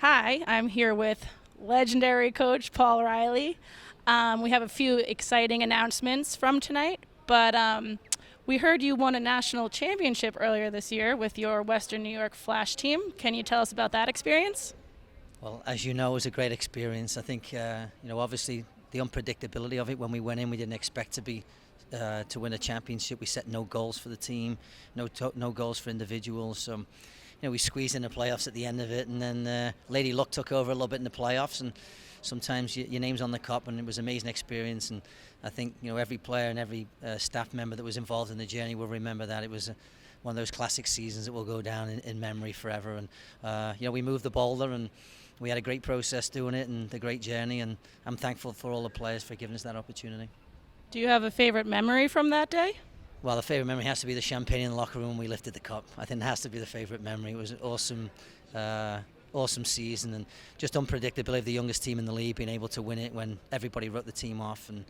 Hi, I'm here with legendary coach Paul Riley. We have a few exciting announcements from tonight, but we heard you won a national championship earlier this year with your Western New York Flash team. Can you tell us about that experience? Well, as you know, it was a great experience. I think, obviously the unpredictability of it. When we went in, we didn't expect to win a championship. We set no goals for the team, no goals for individuals. We squeezed in the playoffs at the end of it, and then Lady Luck took over a little bit in the playoffs, and sometimes your name's on the cup, and it was an amazing experience. And I think every player and every staff member that was involved in the journey will remember that. It was one of those classic seasons that will go down in memory forever. And we moved the boulder, and we had a great process doing it, and a great journey. And I'm thankful for all the players for giving us that opportunity. Do you have a favorite memory from that day? Well, the favourite memory has to be the champagne in the locker room when we lifted the cup. I think it has to be the favourite memory. It was an awesome season, and just unpredictability of the youngest team in the league being able to win it when everybody wrote the team off, and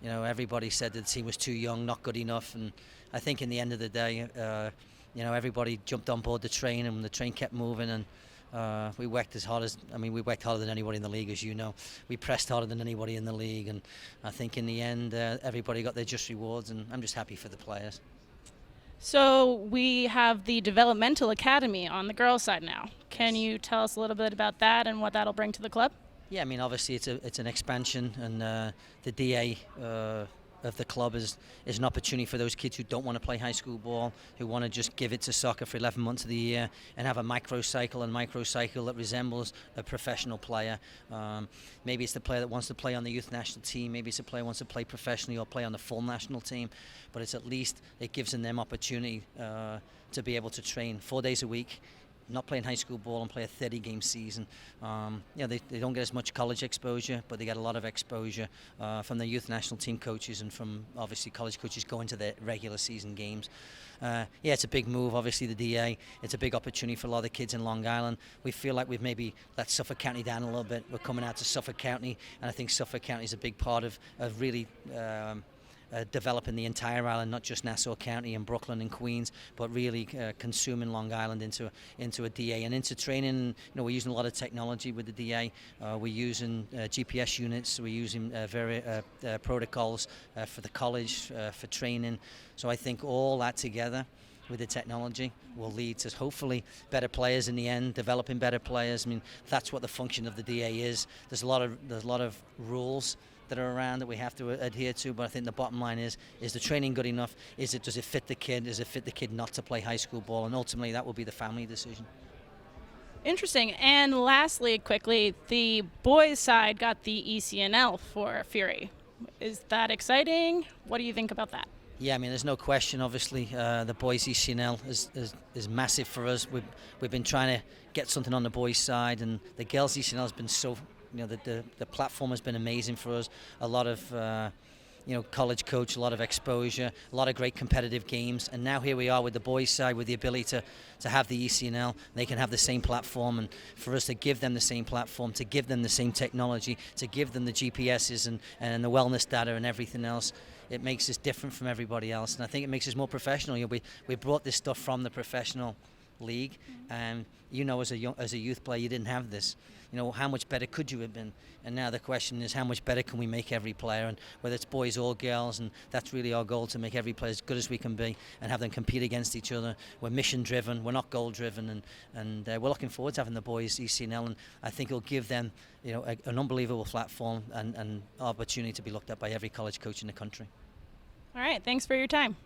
everybody said that the team was too young, not good enough. And I think in the end of the day, everybody jumped on board the train, and the train kept moving, and we worked we worked harder than anybody in the league, as you know. We pressed harder than anybody in the league, and I think in the end, everybody got their just rewards, and I'm just happy for the players. So we have the developmental academy on the girls' side now. Can you tell us a little bit about that and what that'll bring to the club? Yeah, obviously it's an expansion, and the DA of the club is an opportunity for those kids who don't want to play high school ball, who want to just give it to soccer for 11 months of the year and have a microcycle that resembles a professional player. Maybe it's the player that wants to play on the youth national team, maybe it's a player who wants to play professionally or play on the full national team, but it's at least it gives them opportunity to be able to train 4 days a week, not playing high school ball, and play a 30-game season. They don't get as much college exposure, but they get a lot of exposure from the youth national team coaches and from obviously college coaches going to their regular season games. It's a big move, obviously the DA. It's a big opportunity for a lot of the kids in Long Island. We feel like we've maybe let Suffolk County down a little bit. We're coming out to Suffolk County, and I think Suffolk County is a big part of really developing the entire island, not just Nassau County and Brooklyn and Queens, but really consuming Long Island into a DA and into training. We're using a lot of technology with the DA. We're using GPS units. We're using protocols for the college for training. So I think all that together with the technology will lead to hopefully better players in the end, developing better players. That's what the function of the DA is. There's a lot of rules that are around that we have to adhere to, but I think the bottom line is the training good enough? Does it fit the kid? Does it fit the kid not to play high school ball? And ultimately that will be the family decision. Interesting. And lastly, quickly, the boys' side got the ECNL for Fury. Is that exciting? What do you think about that? Yeah, there's no question. Obviously, the boys' ECNL is massive for us. We've been trying to get something on the boys' side, and the girls' ECNL has been so. The platform has been amazing for us. A lot of college coach, a lot of exposure, a lot of great competitive games, and now here we are with the boys' side with the ability to have the ECNL. They can have the same platform, and for us to give them the same platform, to give them the same technology, to give them the GPSs and the wellness data and everything else. It makes us different from everybody else, and I think it makes us more professional. We brought this stuff from the professional league, and as a youth player, you didn't have this. How much better could you have been? And now the question is, how much better can we make every player, and whether it's boys or girls? And that's really our goal, to make every player as good as we can be and have them compete against each other. We're mission driven, we're not goal driven, and we're looking forward to having the boys ECNL, and I think it'll give them an unbelievable platform and opportunity to be looked at by every college coach in the country. All right, thanks for your time.